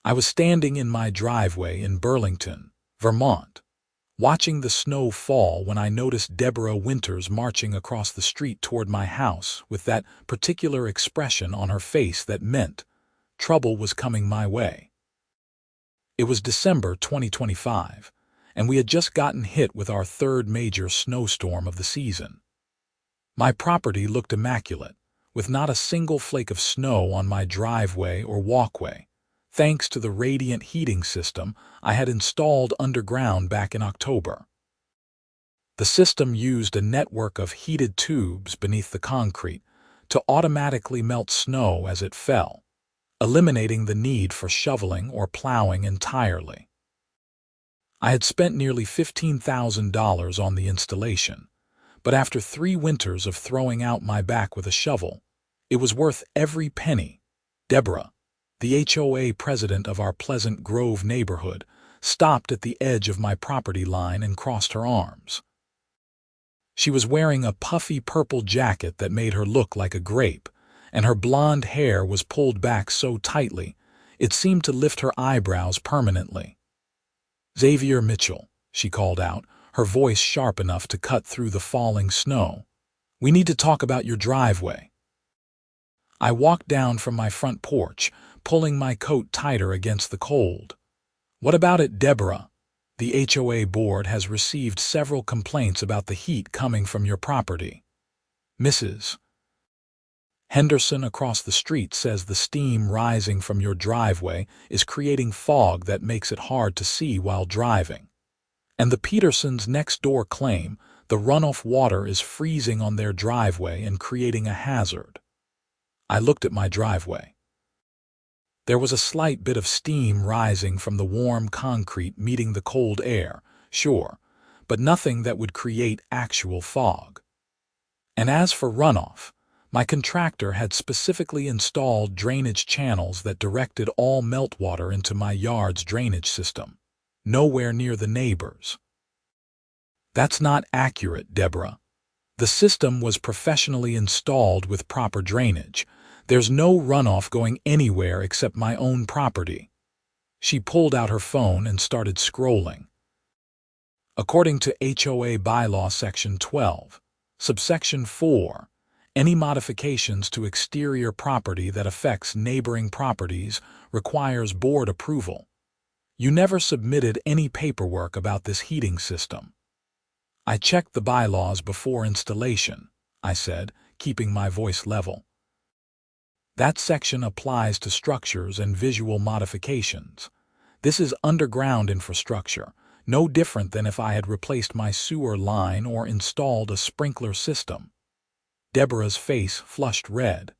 I was standing in my driveway in Burlington, Vermont, watching the snow fall when I noticed Deborah Winters marching across the street toward my house with that particular expression on her face that meant trouble was coming my way. It was December 2025, and we had just gotten hit with our third major snowstorm of the season. My property looked immaculate, with not a single flake of snow on my driveway or walkway, thanks to the radiant heating system I had installed underground back in October. The system used a network of heated tubes beneath the concrete to automatically melt snow as it fell, eliminating the need for shoveling or plowing entirely. I had spent nearly $15,000 on the installation, but after 3 winters of throwing out my back with a shovel, it was worth every penny. Deborah, the HOA president of our Pleasant Grove neighborhood, stopped at the edge of my property line and crossed her arms. She was wearing a puffy purple jacket that made her look like a grape, and her blonde hair was pulled back so tightly it seemed to lift her eyebrows permanently. "Xavier Mitchell," she called out, her voice sharp enough to cut through the falling snow. "We need to talk about your driveway." I walked down from my front porch, pulling my coat tighter against the cold. "What about it, Deborah? The HOA board has received several complaints about the heat coming from your property. Mrs. Henderson across the street says the steam rising from your driveway is creating fog that makes it hard to see while driving. And the Petersons next door claim the runoff water is freezing on their driveway and creating a hazard." I looked at my driveway. There was a slight bit of steam rising from the warm concrete meeting the cold air, sure, but nothing that would create actual fog. And as for runoff, my contractor had specifically installed drainage channels that directed all meltwater into my yard's drainage system, nowhere near the neighbors. "That's not accurate, Deborah. The system was professionally installed with proper drainage. There's no runoff going anywhere except my own property." She pulled out her phone and started scrolling. According to HOA Bylaw Section 12, Subsection 4, any modifications to exterior property that affects neighboring properties requires board approval. You never submitted any paperwork about this heating system. "I checked the bylaws before installation," I said, keeping my voice level. "That section applies to structures and visual modifications. This is underground infrastructure, no different than if I had replaced my sewer line or installed a sprinkler system." Deborah's face flushed red.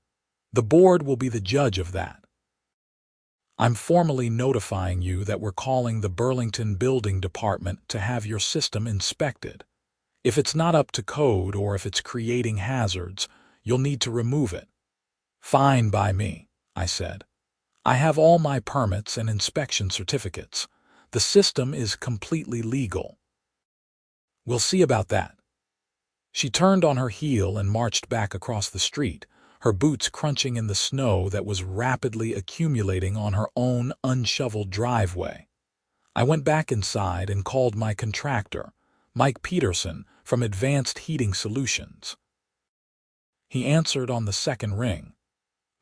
"The board will be the judge of that. I'm formally notifying you that we're calling the Burlington Building Department to have your system inspected. If it's not up to code or if it's creating hazards, you'll need to remove it." "Fine by me," I said. "I have all my permits and inspection certificates. The system is completely legal." "We'll see about that." She turned on her heel and marched back across the street, her boots crunching in the snow that was rapidly accumulating on her own unshoveled driveway. I went back inside and called my contractor, Mike Peterson, from Advanced Heating Solutions. He answered on the second ring.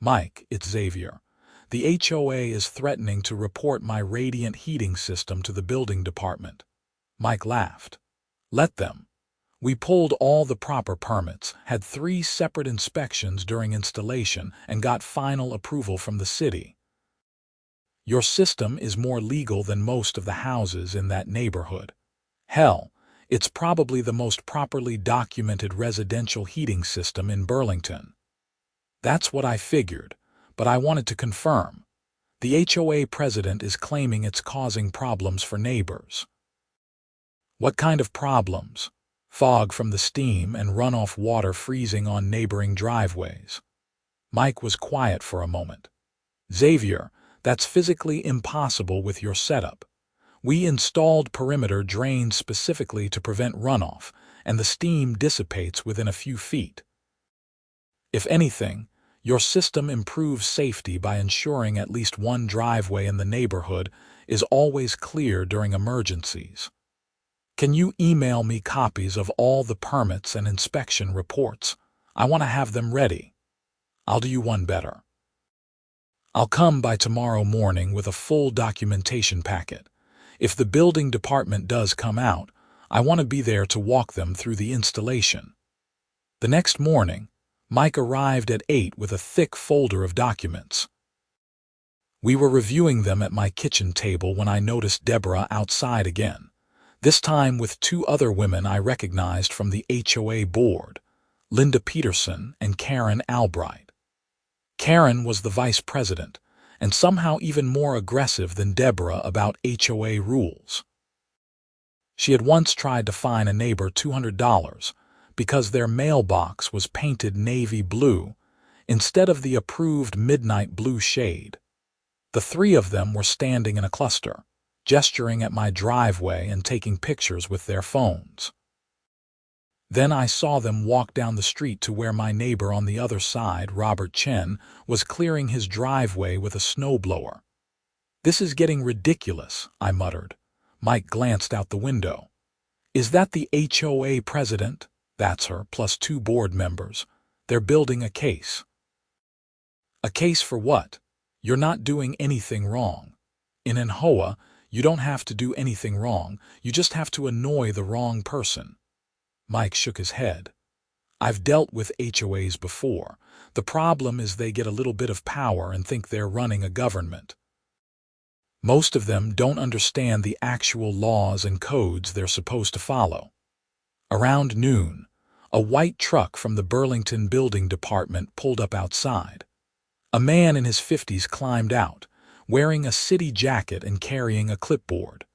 "Mike, it's Xavier. The HOA is threatening to report my radiant heating system to the building department." Mike laughed. "Let them. We pulled all the proper permits, had 3 separate inspections during installation, and got final approval from the city. Your system is more legal than most of the houses in that neighborhood. Hell, it's probably the most properly documented residential heating system in Burlington." "That's what I figured, but I wanted to confirm. The HOA president is claiming it's causing problems for neighbors." "What kind of problems?" "Fog from the steam and runoff water freezing on neighboring driveways." Mike was quiet for a moment. "Xavier, that's physically impossible with your setup. We installed perimeter drains specifically to prevent runoff, and the steam dissipates within a few feet. If anything, Your system improves safety by ensuring at least one driveway in the neighborhood is always clear during emergencies. Can you email me copies of all the permits and inspection reports? I want to have them ready. I'll do you one better. I'll come by tomorrow morning with a full documentation packet. If the building department does come out, I want to be there to walk them through the installation. The next morning, Mike arrived at 8 with a thick folder of documents. We were reviewing them at my kitchen table when I noticed Deborah outside again, this time with two other women I recognized from the HOA board, Linda Peterson and Karen Albright. Karen was the vice president, and somehow even more aggressive than Deborah about HOA rules. She had once tried to fine a neighbor $200 because their mailbox was painted navy blue instead of the approved midnight blue shade. The three of them were standing in a cluster, gesturing at my driveway and taking pictures with their phones. Then I saw them walk down the street to where my neighbor on the other side, Robert Chen, was clearing his driveway with a snowblower. "This is getting ridiculous," I muttered. Mike glanced out the window. "Is that the HOA president?" "That's her, plus two board members. They're building a case." "A case for what?" "You're not doing anything wrong. In an HOA, you don't have to do anything wrong, you just have to annoy the wrong person." Mike shook his head. "I've dealt with HOAs before. The problem is they get a little bit of power and think they're running a government. Most of them don't understand the actual laws and codes they're supposed to follow." Around noon, a white truck from the Burlington Building Department pulled up outside. A man in his 50s climbed out, wearing a city jacket and carrying a clipboard.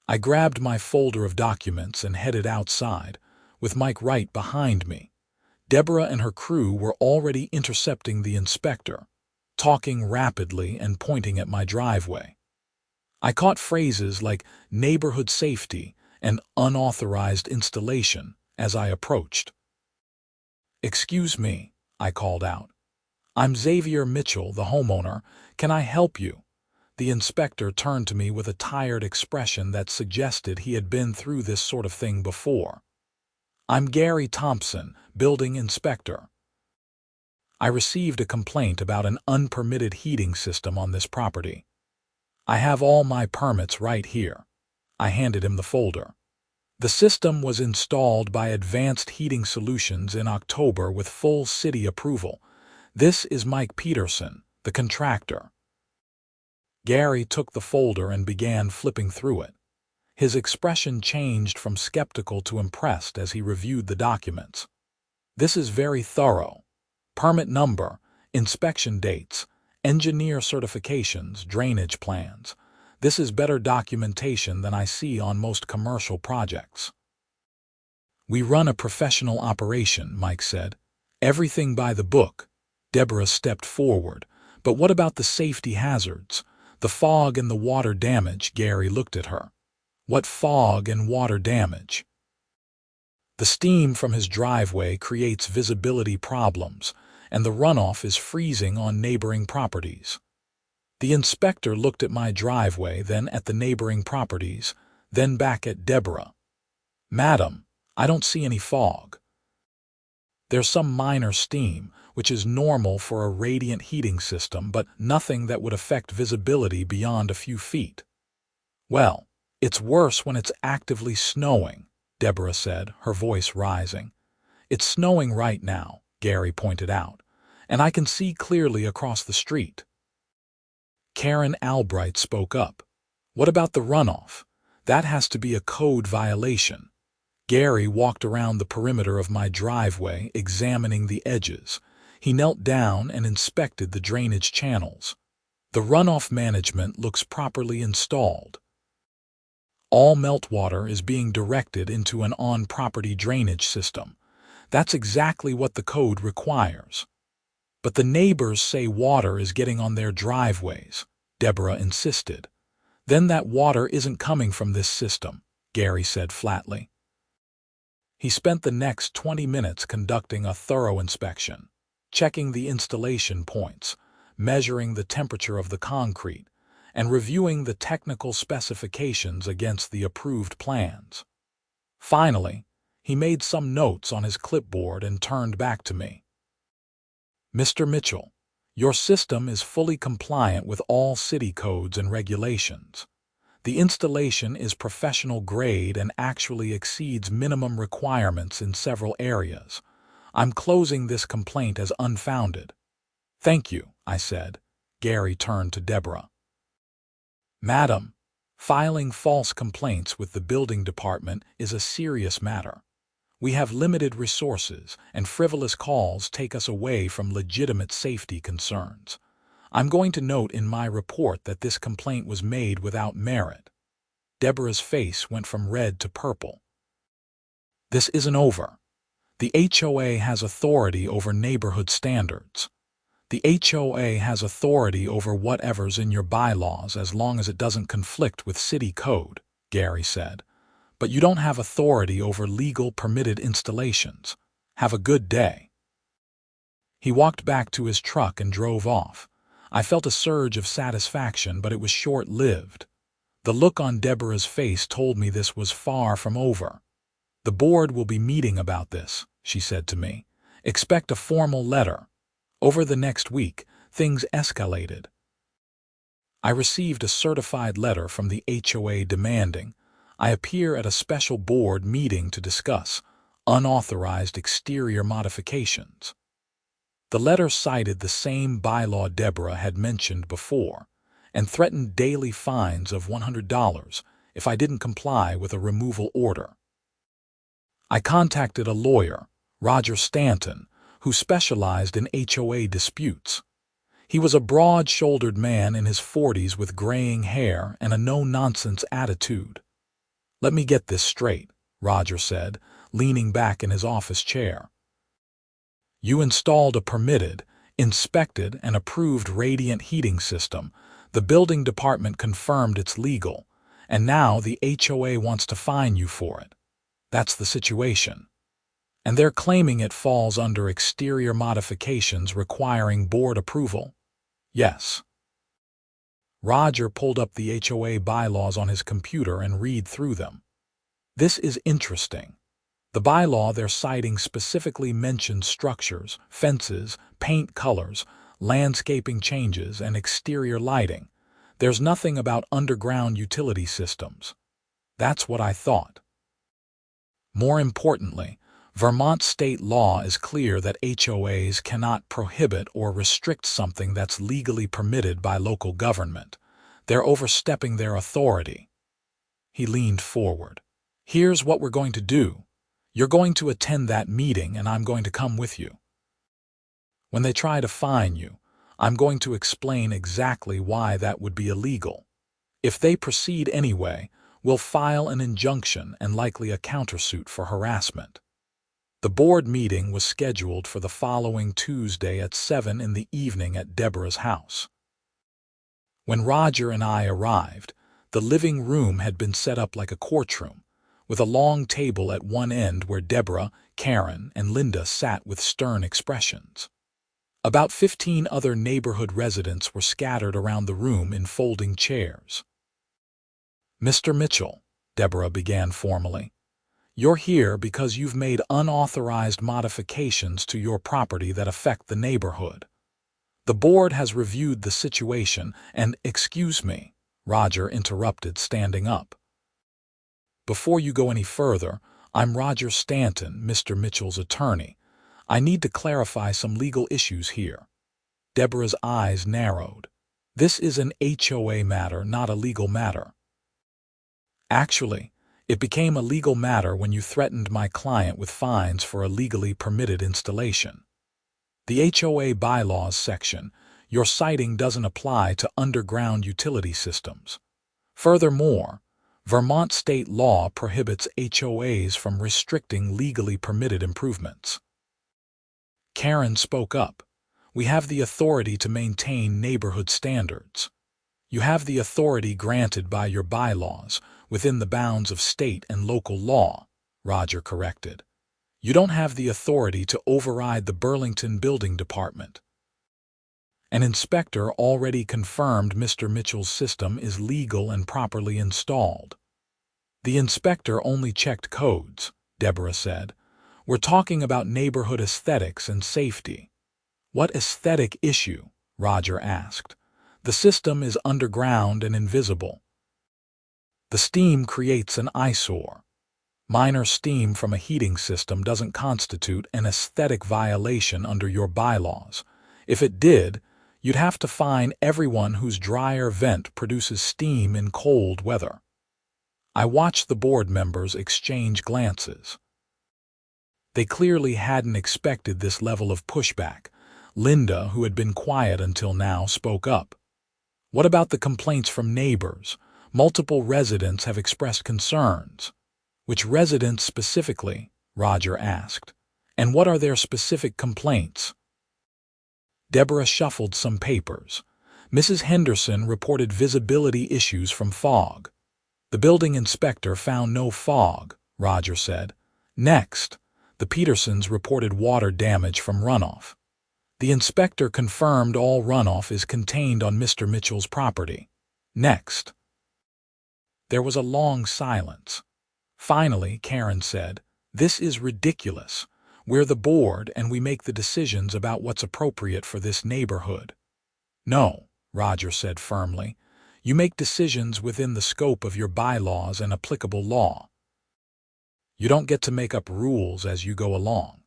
I grabbed my folder of documents and headed outside, with Mike right behind me. Deborah and her crew were already intercepting the inspector, talking rapidly and pointing at my driveway. I caught phrases like neighborhood safety and unauthorized installation as I approached. "Excuse me," I called out. "I'm Xavier Mitchell, the homeowner. Can I help you?" The inspector turned to me with a tired expression that suggested he had been through this sort of thing before. "I'm Gary Thompson, building inspector. I received a complaint about an unpermitted heating system on this property. I have all my permits right here." I handed him the folder. "The system was installed by Advanced Heating Solutions in October with full city approval. This is Mike Peterson, the contractor." Gary took the folder and began flipping through it. His expression changed from skeptical to impressed as he reviewed the documents. "This is very thorough. Permit number, inspection dates, engineer certifications, drainage plans. This is better documentation than I see on most commercial projects." "We run a professional operation," Mike said. "Everything by the book." Deborah stepped forward. "But what about the safety hazards? The fog and the water damage?" Gary looked at her. "What fog and water damage?" "The steam from his driveway creates visibility problems, and the runoff is freezing on neighboring properties." The inspector looked at my driveway, then at the neighboring properties, then back at Deborah. "Madam, I don't see any fog. There's some minor steam, which is normal for a radiant heating system, but nothing that would affect visibility beyond a few feet." "Well, it's worse when it's actively snowing," Deborah said, her voice rising. "It's snowing right now," Gary pointed out, "and I can see clearly across the street." Karen Albright spoke up. "What about the runoff? That has to be a code violation." Gary walked around the perimeter of my driveway, examining the edges. He knelt down and inspected the drainage channels. "The runoff management looks properly installed. All meltwater is being directed into an on-property drainage system. That's exactly what the code requires." "But the neighbors say water is getting on their driveways," Deborah insisted. "Then that water isn't coming from this system," Gary said flatly. He spent the next 20 minutes conducting a thorough inspection. checking the installation points, measuring the temperature of the concrete, and reviewing the technical specifications against the approved plans. Finally, he made some notes on his clipboard and turned back to me. "Mr. Mitchell, your system is fully compliant with all city codes and regulations. The installation is professional grade and actually exceeds minimum requirements in several areas. I'm closing this complaint as unfounded." "Thank you," I said. Gary turned to Deborah. "Madam, filing false complaints with the building department is a serious matter. We have limited resources, and frivolous calls take us away from legitimate safety concerns. I'm going to note in my report that this complaint was made without merit." Deborah's face went from red to purple. "This isn't over. The HOA has authority over neighborhood standards. The HOA has authority over whatever's in your bylaws as long as it doesn't conflict with city code," Gary said. "But you don't have authority over legal permitted installations. Have a good day." He walked back to his truck and drove off. I felt a surge of satisfaction, but it was short-lived. The look on Deborah's face told me this was far from over. "The board will be meeting about this," she said to me. "Expect a formal letter." Over the next week, things escalated. I received a certified letter from the HOA demanding I appear at a special board meeting to discuss unauthorized exterior modifications. The letter cited the same bylaw Deborah had mentioned before and threatened daily fines of $100 if I didn't comply with a removal order. I contacted a lawyer, Roger Stanton, who specialized in HOA disputes. He was a broad-shouldered man in his 40s with graying hair and a no-nonsense attitude. "Let me get this straight," Roger said, leaning back in his office chair. "You installed a permitted, inspected, and approved radiant heating system. The building department confirmed it's legal, and now the HOA wants to fine you for it. That's the situation. And they're claiming it falls under exterior modifications requiring board approval?" "Yes." Roger pulled up the HOA bylaws on his computer and read through them. "This is interesting. The bylaw they're citing specifically mentions structures, fences, paint colors, landscaping changes, and exterior lighting. There's nothing about underground utility systems." That's what I thought. More importantly, Vermont state law is clear that HOAs cannot prohibit or restrict something that's legally permitted by local government. They're overstepping their authority. He leaned forward. "Here's what we're going to do. You're going to attend that meeting, and I'm going to come with you. When they try to fine you, I'm going to explain exactly why that would be illegal. If they proceed anyway, we'll file an injunction and likely a countersuit for harassment." The board meeting was scheduled for the following Tuesday at 7 in the evening at Deborah's house. When Roger and I arrived, the living room had been set up like a courtroom, with a long table at one end where Deborah, Karen, and Linda sat with stern expressions. About 15 other neighborhood residents were scattered around the room in folding chairs. "Mr. Mitchell," Deborah began formally, "you're here because you've made unauthorized modifications to your property that affect the neighborhood. The board has reviewed the situation and—" "Excuse me," Roger interrupted, standing up. "Before you go any further, I'm Roger Stanton, Mr. Mitchell's attorney. I need to clarify some legal issues here." Deborah's eyes narrowed. "This is an HOA matter, not a legal matter." "Actually, it became a legal matter when you threatened my client with fines for a legally permitted installation. The HOA bylaws section you're citing doesn't apply to underground utility systems. Furthermore, Vermont state law prohibits HOAs from restricting legally permitted improvements." Karen spoke up. "We have the authority to maintain neighborhood standards." "You have the authority granted by your bylaws, within the bounds of state and local law," Roger corrected. You don't have the authority to override the Burlington Building Department. An inspector already confirmed Mr. Mitchell's system is legal and properly installed. The inspector only checked codes, Deborah said. We're talking about neighborhood aesthetics and safety. What aesthetic issue? Roger asked. The system is underground and invisible. The steam creates an eyesore. Minor steam from a heating system doesn't constitute an aesthetic violation under your bylaws. If it did, you'd have to fine everyone whose dryer vent produces steam in cold weather. I watched the board members exchange glances. They clearly hadn't expected this level of pushback. Linda, who had been quiet until now, spoke up. What about the complaints from neighbors? Multiple residents have expressed concerns. Which residents specifically? Roger asked. And what are their specific complaints? Deborah shuffled some papers. Mrs. Henderson reported visibility issues from fog. The building inspector found no fog, Roger said. Next, the Petersons reported water damage from runoff. The inspector confirmed all runoff is contained on Mr. Mitchell's property. Next. There was a long silence. Finally, Karen said, "This is ridiculous. We're the board and we make the decisions about what's appropriate for this neighborhood." "No," Roger said firmly. "You make decisions within the scope of your bylaws and applicable law. You don't get to make up rules as you go along.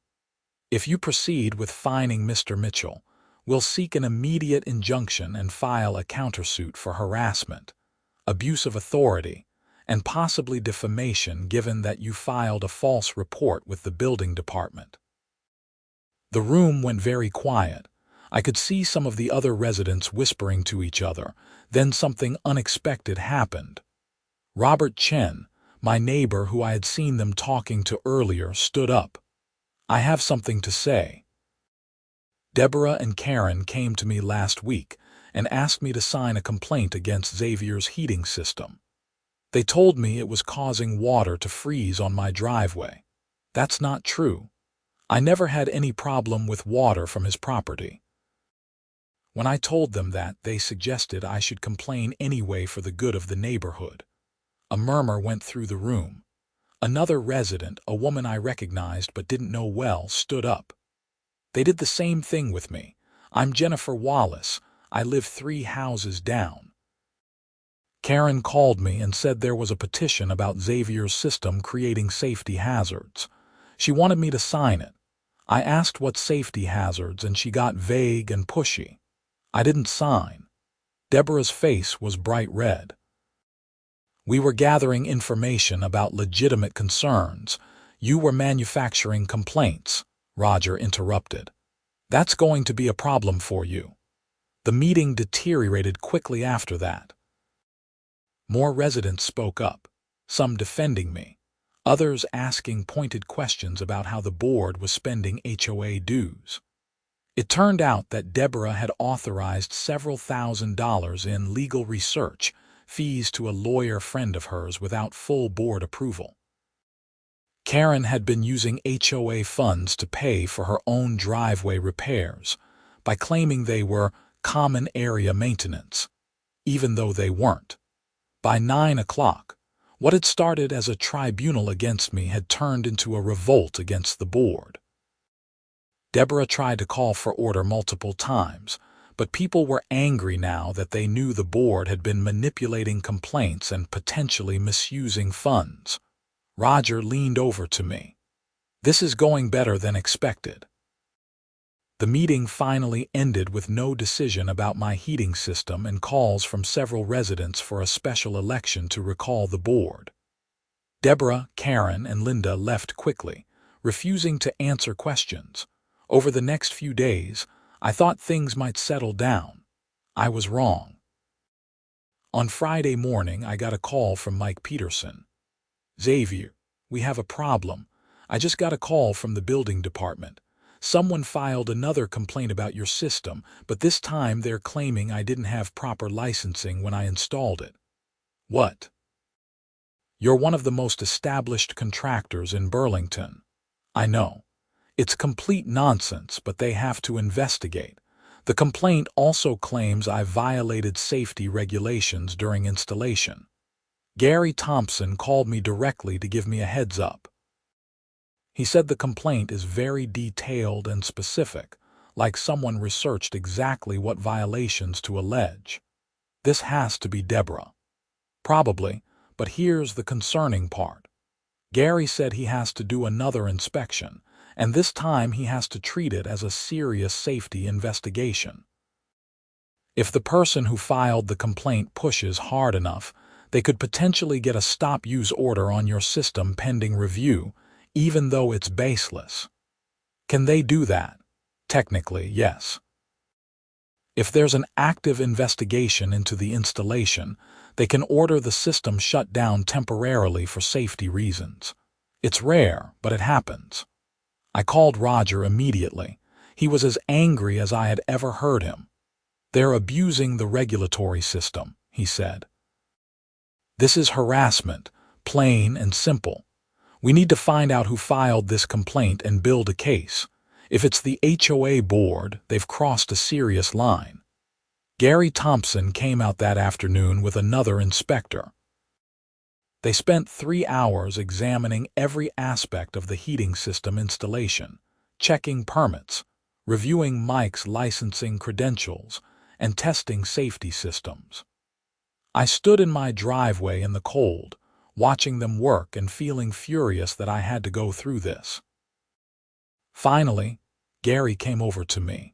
If you proceed with fining Mr. Mitchell, we'll seek an immediate injunction and file a countersuit for harassment, abuse of authority, and possibly defamation given that you filed a false report with the building department." The room went very quiet. I could see some of the other residents whispering to each other. Then something unexpected happened. Robert Chen, my neighbor who I had seen them talking to earlier, stood up. "I have something to say. Deborah and Karen came to me last week and asked me to sign a complaint against Xavier's heating system. They told me it was causing water to freeze on my driveway. That's not true. I never had any problem with water from his property." When I told them that, they suggested I should complain anyway for the good of the neighborhood. A murmur went through the room. Another resident, a woman I recognized but didn't know well, stood up. "They did the same thing with me. I'm Jennifer Wallace. I live 3 houses down." Karen called me and said there was a petition about Xavier's system creating safety hazards. She wanted me to sign it. I asked what safety hazards and she got vague and pushy. I didn't sign. Deborah's face was bright red. "We were gathering information about legitimate concerns. You were manufacturing complaints," Roger interrupted. "That's going to be a problem for you." The meeting deteriorated quickly after that. More residents spoke up, some defending me, others asking pointed questions about how the board was spending HOA dues. It turned out that Deborah had authorized several $1,000s in legal research fees to a lawyer friend of hers without full board approval. Karen had been using HOA funds to pay for her own driveway repairs by claiming they were common area maintenance, even though they weren't. By 9 o'clock, what had started as a tribunal against me had turned into a revolt against the board. Deborah tried to call for order multiple times, but people were angry now that they knew the board had been manipulating complaints and potentially misusing funds. Roger leaned over to me. "This is going better than expected." The meeting finally ended with no decision about my heating system and calls from several residents for a special election to recall the board. Deborah, Karen, and Linda left quickly, refusing to answer questions. Over the next few days, I thought things might settle down. I was wrong. On Friday morning, I got a call from Mike Peterson. "Xavier, we have a problem. I just got a call from the building department. Someone filed another complaint about your system, but this time they're claiming I didn't have proper licensing when I installed it." "What?" "You're one of the most established contractors in Burlington. I know. It's complete nonsense, but they have to investigate. The complaint also claims I violated safety regulations during installation. Gary Thompson called me directly to give me a heads up. He said the complaint is very detailed and specific, like someone researched exactly what violations to allege. This has to be Deborah. Probably, but here's the concerning part. Gary said he has to do another inspection, and this time he has to treat it as a serious safety investigation. If the person who filed the complaint pushes hard enough, they could potentially get a stop-use order on your system pending review, even though it's baseless. Can they do that? Technically, yes. If there's an active investigation into the installation, they can order the system shut down temporarily for safety reasons. It's rare, but it happens. I called Roger immediately. He was as angry as I had ever heard him. They're abusing the regulatory system, he said. This is harassment, plain and simple. We need to find out who filed this complaint and build a case. If it's the HOA board, they've crossed a serious line. Gary Thompson came out that afternoon with another inspector. They spent 3 hours examining every aspect of the heating system installation, checking permits, reviewing Mike's licensing credentials, and testing safety systems. I stood in my driveway in the cold, watching them work and feeling furious that I had to go through this. Finally, Gary came over to me.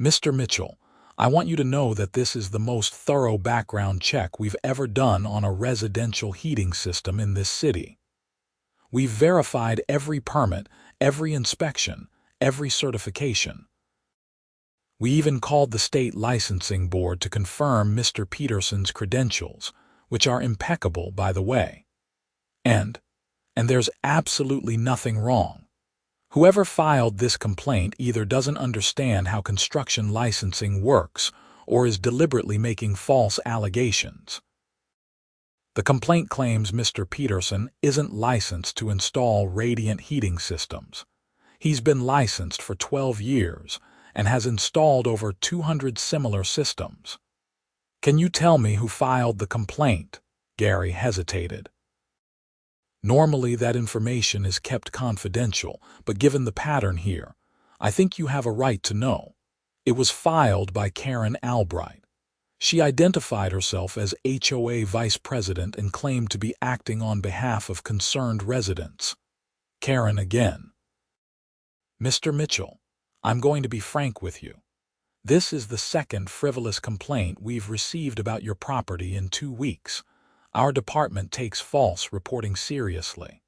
"Mr. Mitchell, I want you to know that this is the most thorough background check we've ever done on a residential heating system in this city. We've verified every permit, every inspection, every certification. We even called the state licensing board to confirm Mr. Peterson's credentials, which are impeccable, by the way. And there's absolutely nothing wrong. Whoever filed this complaint either doesn't understand how construction licensing works or is deliberately making false allegations. The complaint claims Mr. Peterson isn't licensed to install radiant heating systems. He's been licensed for 12 years and has installed over 200 similar systems. Can you tell me who filed the complaint?" Gary hesitated. "Normally that information is kept confidential, but given the pattern here, I think you have a right to know. It was filed by Karen Albright. She identified herself as HOA vice president and claimed to be acting on behalf of concerned residents." Karen again. "Mr. Mitchell, I'm going to be frank with you. This is the second frivolous complaint we've received about your property in 2 weeks. Our department takes false reporting seriously.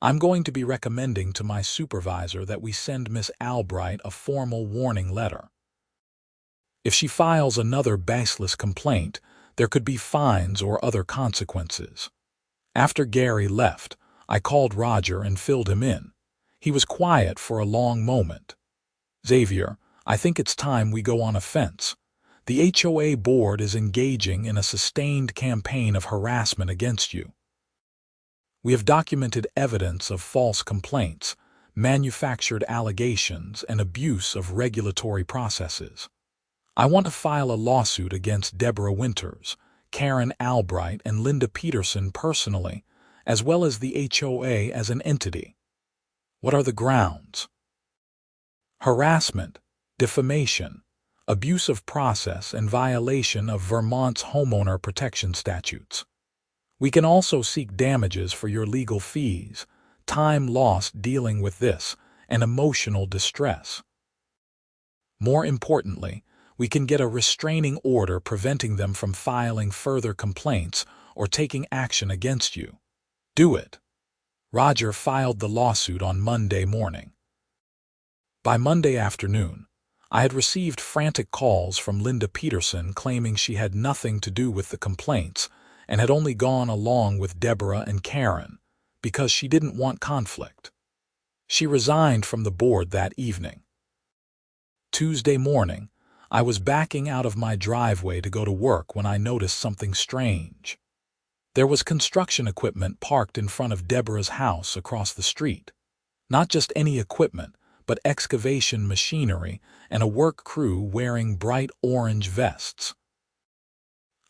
I'm going to be recommending to my supervisor that we send Miss Albright a formal warning letter. If she files another baseless complaint, there could be fines or other consequences." After Gary left, I called Roger and filled him in. He was quiet for a long moment. "Xavier, I think it's time we go on offense. The HOA board is engaging in a sustained campaign of harassment against you. We have documented evidence of false complaints, manufactured allegations, and abuse of regulatory processes. I want to file a lawsuit against Deborah Winters, Karen Albright, and Linda Peterson personally, as well as the HOA as an entity." "What are the grounds?" "Harassment, defamation, abuse of process, and violation of Vermont's homeowner protection statutes. We can also seek damages for your legal fees, time lost dealing with this, and emotional distress. More importantly, we can get a restraining order preventing them from filing further complaints or taking action against you. Do it." Roger filed the lawsuit on Monday morning. By Monday afternoon, I had received frantic calls from Linda Peterson claiming she had nothing to do with the complaints and had only gone along with Deborah and Karen because she didn't want conflict. She resigned from the board that evening. Tuesday morning, I was backing out of my driveway to go to work when I noticed something strange. There was construction equipment parked in front of Deborah's house across the street. Not just any equipment, but excavation machinery and a work crew wearing bright orange vests.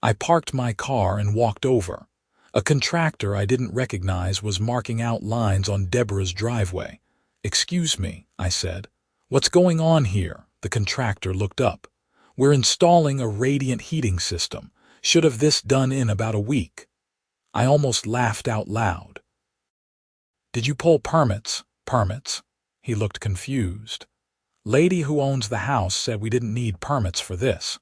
I parked my car and walked over. A contractor I didn't recognize was marking out lines on Deborah's driveway. "Excuse me," I said. "What's going on here?" The contractor looked up. "We're installing a radiant heating system. Should have this done in about a week." I almost laughed out loud. "Did you pull permits?" "Permits?" He looked confused. "Lady who owns the house said we didn't need permits for this."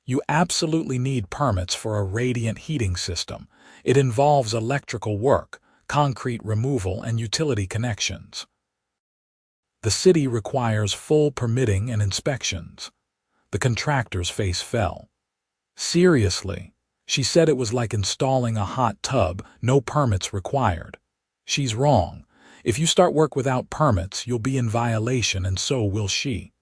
"You absolutely need permits for a radiant heating system. It involves electrical work, concrete removal, and utility connections. The city requires full permitting and inspections." The contractor's face fell. "Seriously?" She said it was like installing a hot tub, no permits required. "She's wrong. If you start work without permits, you'll be in violation, and so will she."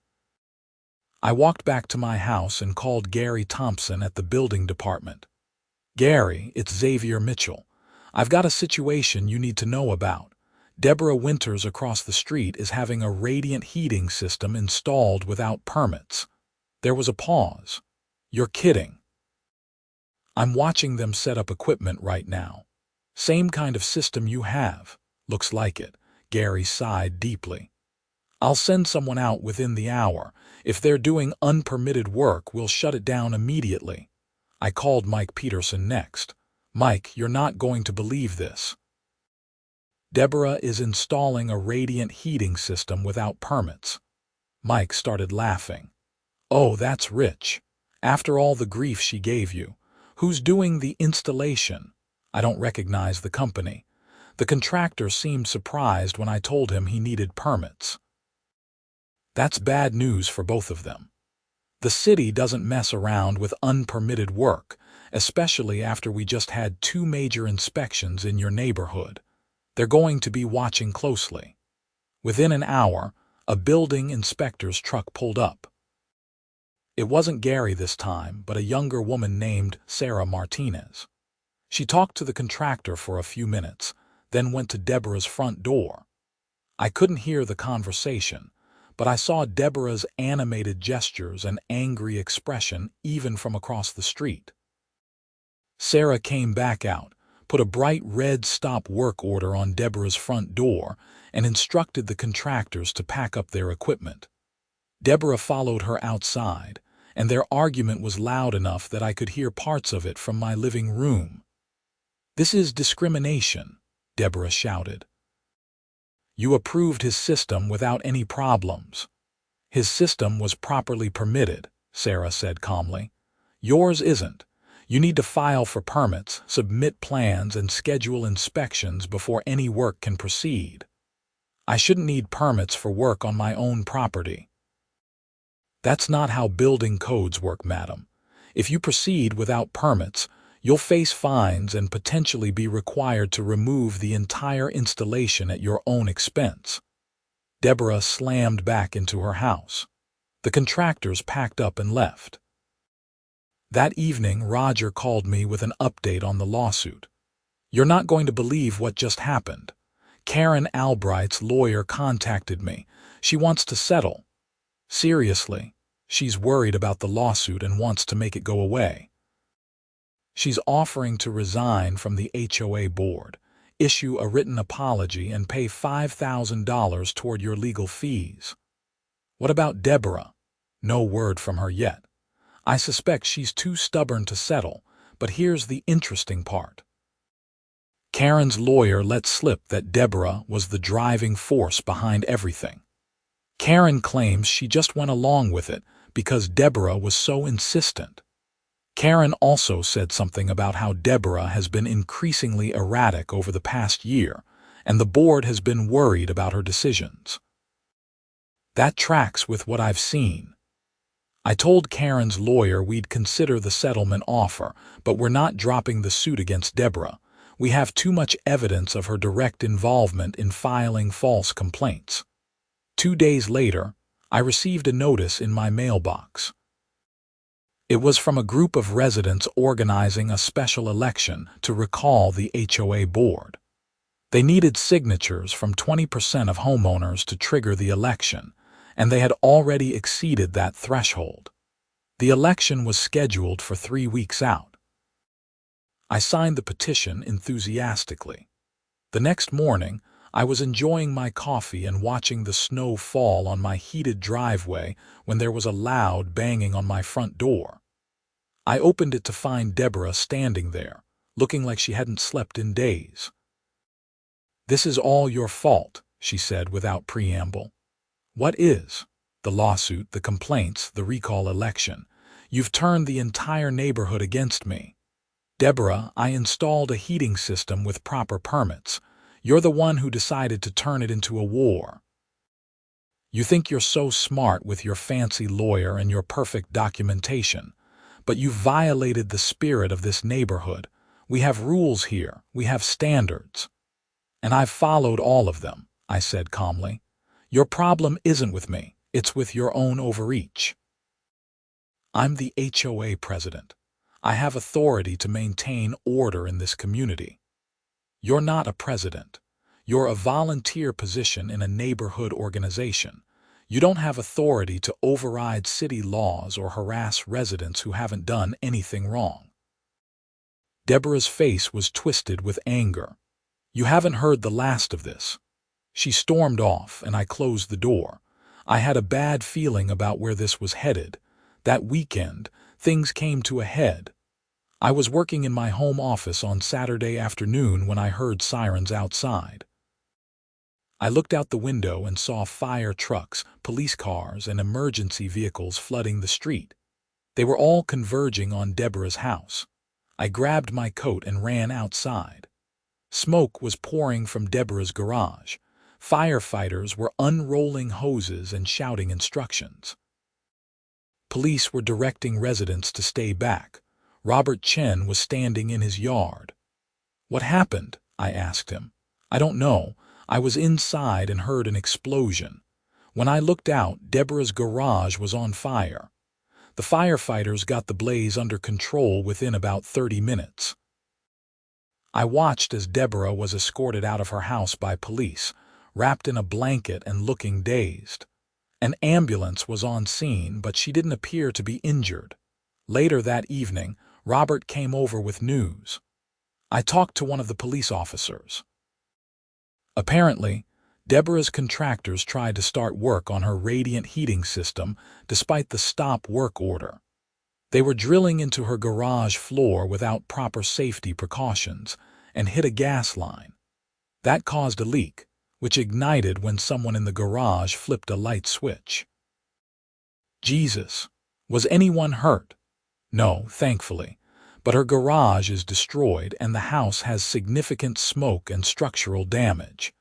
I walked back to my house and called Gary Thompson at the building department. "Gary, it's Xavier Mitchell. I've got a situation you need to know about. Deborah Winters across the street is having a radiant heating system installed without permits." There was a pause. "You're kidding." "I'm watching them set up equipment right now. Same kind of system you have." "Looks like it." Gary sighed deeply. "I'll send someone out within the hour. If they're doing unpermitted work, we'll shut it down immediately." I called Mike Peterson next. "Mike, you're not going to believe this. Deborah is installing a radiant heating system without permits." Mike started laughing. "Oh, that's rich. After all the grief she gave you. Who's doing the installation?" "I don't recognize the company." The contractor seemed surprised when I told him he needed permits. That's bad news for both of them. The city doesn't mess around with unpermitted work, especially after we just had 2 major inspections in your neighborhood. They're going to be watching closely. Within an hour, a building inspector's truck pulled up. It wasn't Gary this time, but a younger woman named Sarah Martinez. She talked to the contractor for a few minutes, then went to Deborah's front door. I couldn't hear the conversation, but I saw Deborah's animated gestures and angry expression even from across the street. Sarah came back out, put a bright red stop work order on Deborah's front door, and instructed the contractors to pack up their equipment. Deborah followed her outside, and their argument was loud enough that I could hear parts of it from my living room. "This is discrimination," Deborah shouted. "You approved his system without any problems." "His system was properly permitted," Sarah said calmly. "Yours isn't. You need to file for permits, submit plans, and schedule inspections before any work can proceed." "I shouldn't need permits for work on my own property." "That's not how building codes work, madam. If you proceed without permits, you'll face fines and potentially be required to remove the entire installation at your own expense." Deborah slammed back into her house. The contractors packed up and left. That evening, Roger called me with an update on the lawsuit. "You're not going to believe what just happened. Karen Albright's lawyer contacted me. She wants to settle." "Seriously?" "She's worried about the lawsuit and wants to make it go away. She's offering to resign from the HOA board, issue a written apology, and pay $5,000 toward your legal fees." "What about Deborah?" "No word from her yet. I suspect she's too stubborn to settle, but here's the interesting part. Karen's lawyer let slip that Deborah was the driving force behind everything. Karen claims she just went along with it because Deborah was so insistent. Karen also said something about how Deborah has been increasingly erratic over the past year, and the board has been worried about her decisions. That tracks with what I've seen. I told Karen's lawyer we'd consider the settlement offer, but we're not dropping the suit against Deborah. We have too much evidence of her direct involvement in filing false complaints." 2 days later, I received a notice in my mailbox. It was from a group of residents organizing a special election to recall the HOA board. They needed signatures from 20% of homeowners to trigger the election, and they had already exceeded that threshold. The election was scheduled for 3 weeks out. I signed the petition enthusiastically. The next morning, I was enjoying my coffee and watching the snow fall on my heated driveway when there was a loud banging on my front door. I opened it to find Deborah standing there, looking like she hadn't slept in days. "This is all your fault," she said without preamble. "What is?" "The lawsuit, the complaints, the recall election. You've turned the entire neighborhood against me. Deborah, I installed a heating system with proper permits. You're the one who decided to turn it into a war. You think you're so smart with your fancy lawyer and your perfect documentation, but you violated the spirit of this neighborhood. We have rules here, we have standards. And I've followed all of them," I said calmly. "Your problem isn't with me, it's with your own overreach. I'm the HOA president. I have authority to maintain order in this community. You're not a president. You're a volunteer position in a neighborhood organization. You don't have authority to override city laws or harass residents who haven't done anything wrong." Deborah's face was twisted with anger. "You haven't heard the last of this." She stormed off, and I closed the door. I had a bad feeling about where this was headed. That weekend, things came to a head. I was working in my home office on Saturday afternoon when I heard sirens outside. I looked out the window and saw fire trucks, police cars, and emergency vehicles flooding the street. They were all converging on Deborah's house. I grabbed my coat and ran outside. Smoke was pouring from Deborah's garage. Firefighters were unrolling hoses and shouting instructions. Police were directing residents to stay back. Robert Chen was standing in his yard. "What happened?" I asked him. "I don't know. I was inside and heard an explosion. When I looked out, Deborah's garage was on fire. The firefighters got the blaze under control within about 30 minutes. I watched as Deborah was escorted out of her house by police, wrapped in a blanket and looking dazed. An ambulance was on scene, but she didn't appear to be injured. Later that evening, Robert came over with news. I talked to one of the police officers. Apparently, Deborah's contractors tried to start work on her radiant heating system despite the stop work order. They were drilling into her garage floor without proper safety precautions and hit a gas line. That caused a leak, which ignited when someone in the garage flipped a light switch. Jesus! Was anyone hurt? No, thankfully, but her garage is destroyed and the house has significant smoke and structural damage.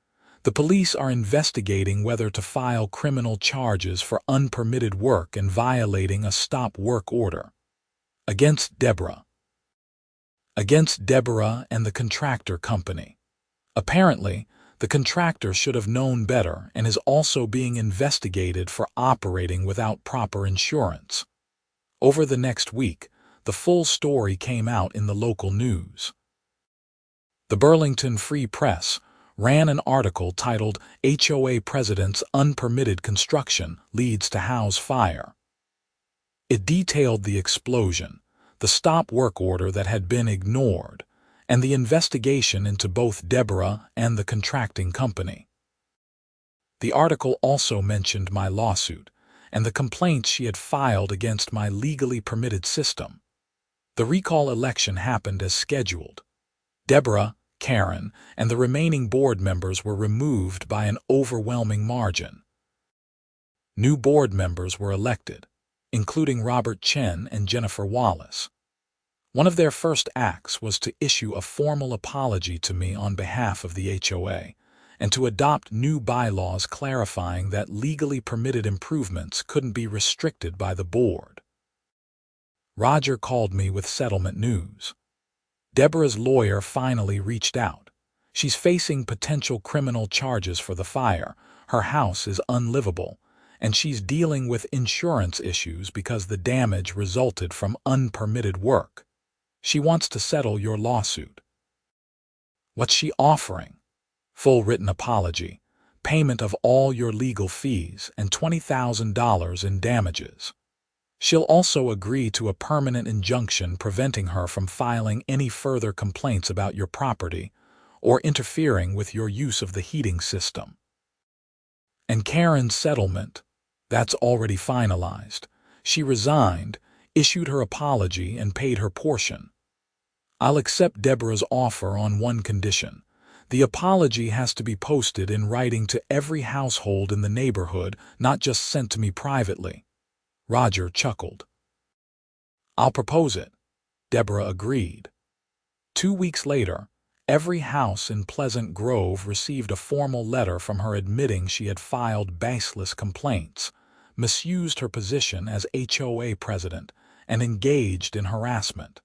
The police are investigating whether to file criminal charges for unpermitted work and violating a stop work order. Against Deborah and the contractor company. Apparently, the contractor should have known better and is also being investigated for operating without proper insurance. Over the next week, the full story came out in the local news. The Burlington Free Press ran an article titled "HOA President's Unpermitted Construction Leads to House Fire." It detailed the explosion, the stop work order that had been ignored, and the investigation into both Deborah and the contracting company. The article also mentioned my lawsuit and the complaints she had filed against my legally permitted system. The recall election happened as scheduled. Deborah, Karen, and the remaining board members were removed by an overwhelming margin. New board members were elected, including Robert Chen and Jennifer Wallace. One of their first acts was to issue a formal apology to me on behalf of the HOA and to adopt new bylaws clarifying that legally permitted improvements couldn't be restricted by the board. Roger called me with settlement news. Deborah's lawyer finally reached out. She's facing potential criminal charges for the fire, her house is unlivable, and she's dealing with insurance issues because the damage resulted from unpermitted work. She wants to settle your lawsuit. What's she offering? full written apology, payment of all your legal fees, and $20,000 in damages. She'll also agree to a permanent injunction preventing her from filing any further complaints about your property or interfering with your use of the heating system. And Karen's settlement, that's already finalized. She resigned, issued her apology, and paid her portion. I'll accept Deborah's offer on one condition. The apology has to be posted in writing to every household in the neighborhood, not just sent to me privately. Roger chuckled. I'll propose it. Deborah agreed. 2 weeks later, every house in Pleasant Grove received a formal letter from her admitting she had filed baseless complaints, misused her position as HOA president, and engaged in harassment.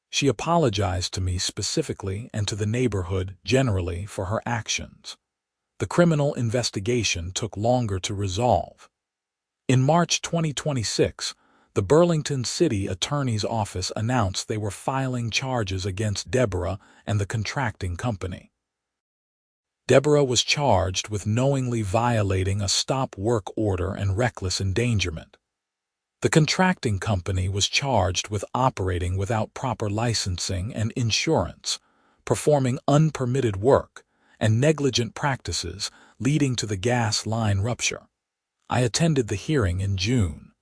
She apologized to me specifically and to the neighborhood generally for her actions. The criminal investigation took longer to resolve. In March 2026, the Burlington City Attorney's Office announced they were filing charges against Deborah and the contracting company. Deborah was charged with knowingly violating a stop work order and reckless endangerment. The contracting company was charged with operating without proper licensing and insurance, performing unpermitted work, and negligent practices leading to the gas line rupture. I attended the hearing in June.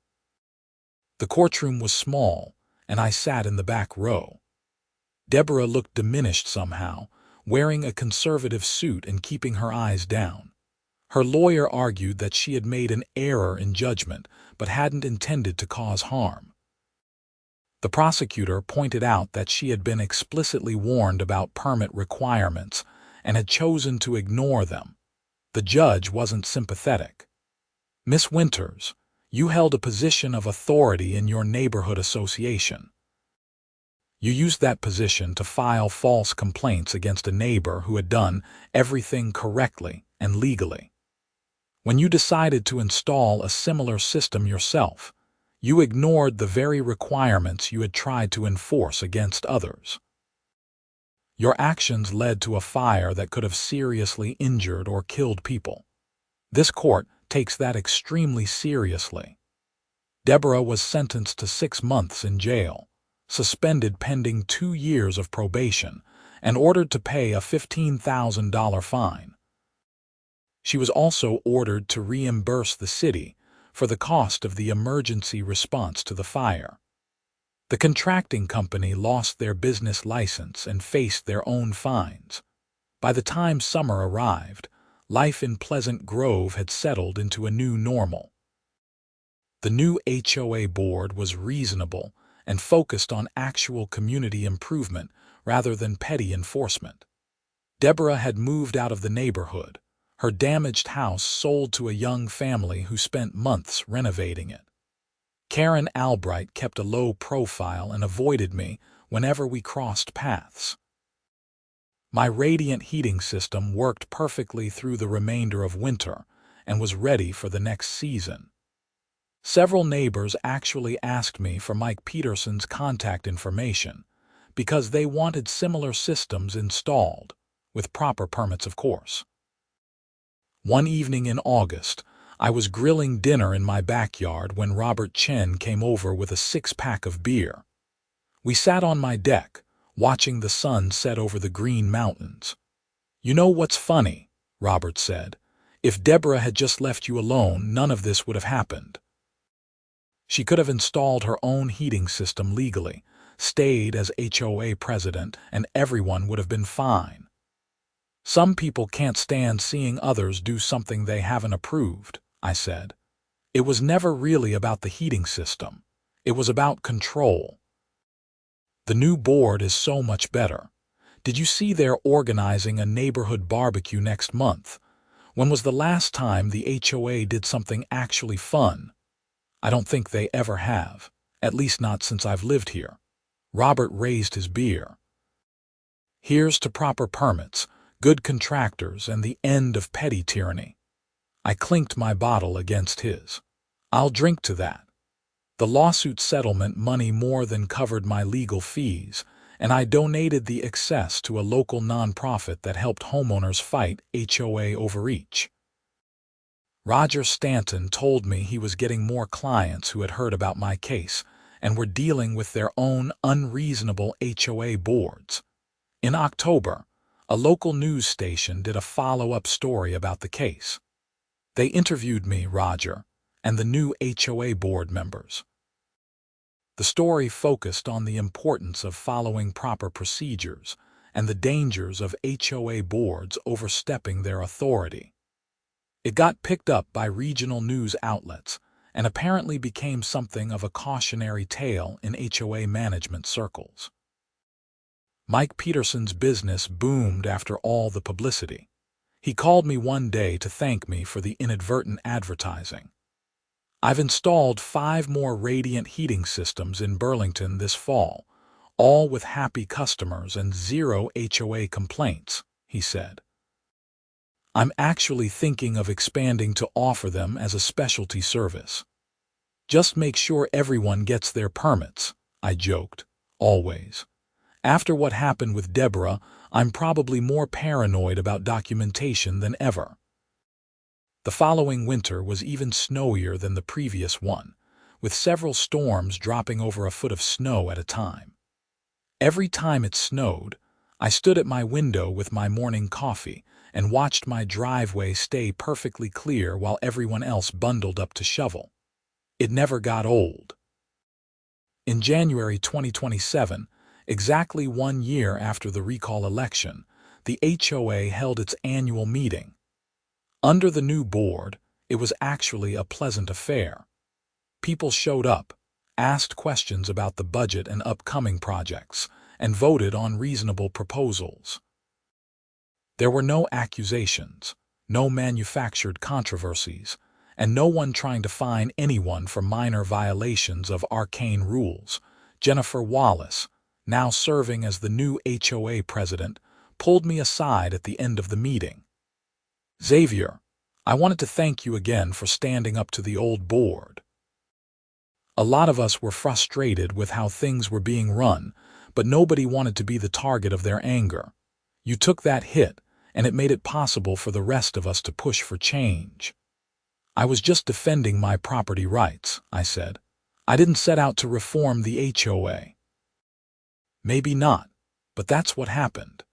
The courtroom was small, and I sat in the back row. Deborah looked diminished somehow, wearing a conservative suit and keeping her eyes down. Her lawyer argued that she had made an error in judgment, but hadn't intended to cause harm. The prosecutor pointed out that she had been explicitly warned about permit requirements and had chosen to ignore them. The judge wasn't sympathetic. Miss Winters, you held a position of authority in your neighborhood association. You used that position to file false complaints against a neighbor who had done everything correctly and legally. When you decided to install a similar system yourself, you ignored the very requirements you had tried to enforce against others. Your actions led to a fire that could have seriously injured or killed people. This court takes that extremely seriously. Deborah was sentenced to 6 months in jail, suspended pending 2 years of probation, and ordered to pay a $15,000 fine. She was also ordered to reimburse the city for the cost of the emergency response to the fire. The contracting company lost their business license and faced their own fines. By the time summer arrived, life in Pleasant Grove had settled into a new normal. The new HOA board was reasonable and focused on actual community improvement rather than petty enforcement. Deborah had moved out of the neighborhood, her damaged house sold to a young family who spent months renovating it. Karen Albright kept a low profile and avoided me whenever we crossed paths. My radiant heating system worked perfectly through the remainder of winter and was ready for the next season. Several neighbors actually asked me for Mike Peterson's contact information because they wanted similar systems installed, with proper permits, of course. One evening in August, I was grilling dinner in my backyard when Robert Chen came over with a 6-pack of beer. We sat on my deck, watching the sun set over the Green Mountains. "You know what's funny?" Robert said. "If Deborah had just left you alone, none of this would have happened. She could have installed her own heating system legally, stayed as HOA president, and everyone would have been fine. Some people can't stand seeing others do something they haven't approved," I said. "It was never really about the heating system. It was about control. The new board is so much better. Did you see they're organizing a neighborhood barbecue next month? When was the last time the HOA did something actually fun? I don't think they ever have, at least not since I've lived here." Robert raised his beer. "Here's to proper permits, good contractors, and the end of petty tyranny." I clinked my bottle against his. "I'll drink to that." The lawsuit settlement money more than covered my legal fees, and I donated the excess to a local nonprofit that helped homeowners fight HOA overreach. Roger Stanton told me he was getting more clients who had heard about my case and were dealing with their own unreasonable HOA boards. In October, a local news station did a follow-up story about the case. They interviewed me, Roger, and the new HOA board members. The story focused on the importance of following proper procedures and the dangers of HOA boards overstepping their authority. It got picked up by regional news outlets and apparently became something of a cautionary tale in HOA management circles. Mike Peterson's business boomed after all the publicity. He called me one day to thank me for the inadvertent advertising. I've installed 5 more radiant heating systems in Burlington this fall, all with happy customers and 0 HOA complaints, he said. I'm actually thinking of expanding to offer them as a specialty service. Just make sure everyone gets their permits, I joked, always. After what happened with Deborah, I'm probably more paranoid about documentation than ever. The following winter was even snowier than the previous one, with several storms dropping over a foot of snow at a time. Every time it snowed, I stood at my window with my morning coffee and watched my driveway stay perfectly clear while everyone else bundled up to shovel. It never got old. In January 2027, exactly 1 year after the recall election, the HOA held its annual meeting. Under the new board, it was actually a pleasant affair. People showed up, asked questions about the budget and upcoming projects, and voted on reasonable proposals. There were no accusations, no manufactured controversies, and no one trying to fine anyone for minor violations of arcane rules. Jennifer Wallace, now serving as the new HOA president, pulled me aside at the end of the meeting. Xavier, I wanted to thank you again for standing up to the old board. A lot of us were frustrated with how things were being run, but nobody wanted to be the target of their anger. You took that hit, and it made it possible for the rest of us to push for change. I was just defending my property rights, I said. I didn't set out to reform the HOA. Maybe not, but that's what happened.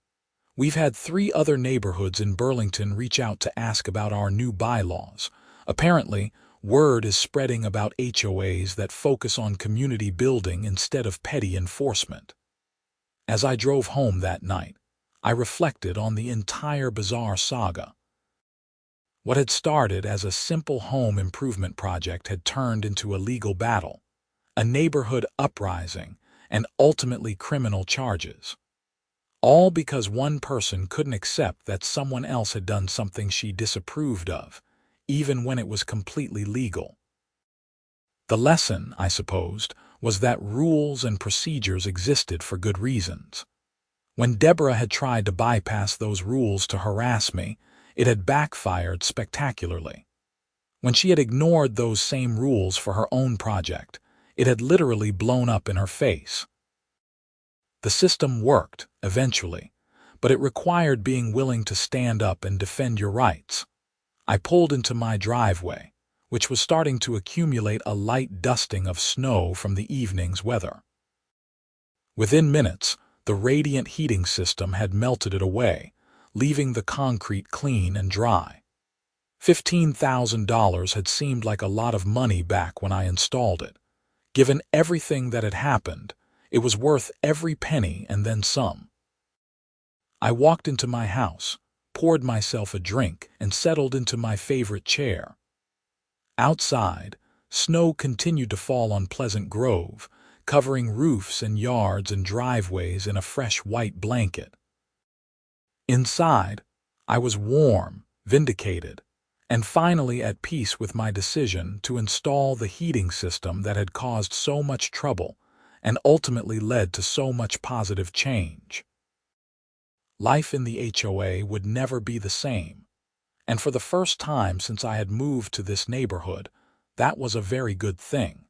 We've had 3 other neighborhoods in Burlington reach out to ask about our new bylaws. Apparently, word is spreading about HOAs that focus on community building instead of petty enforcement. As I drove home that night, I reflected on the entire bizarre saga. What had started as a simple home improvement project had turned into a legal battle, a neighborhood uprising, and ultimately criminal charges. All because one person couldn't accept that someone else had done something she disapproved of, even when it was completely legal. The lesson, I supposed, was that rules and procedures existed for good reasons. When Deborah had tried to bypass those rules to harass me, it had backfired spectacularly. When she had ignored those same rules for her own project, it had literally blown up in her face. The system worked, eventually, but it required being willing to stand up and defend your rights. I pulled into my driveway, which was starting to accumulate a light dusting of snow from the evening's weather. Within minutes, the radiant heating system had melted it away, leaving the concrete clean and dry. $15,000 had seemed like a lot of money back when I installed it. Given everything that had happened, it was worth every penny and then some. I walked into my house, poured myself a drink, and settled into my favorite chair. Outside, snow continued to fall on Pleasant Grove, covering roofs and yards and driveways in a fresh white blanket. Inside, I was warm, vindicated, and finally at peace with my decision to install the heating system that had caused so much trouble and ultimately led to so much positive change. Life in the HOA would never be the same, and for the first time since I had moved to this neighborhood, that was a very good thing.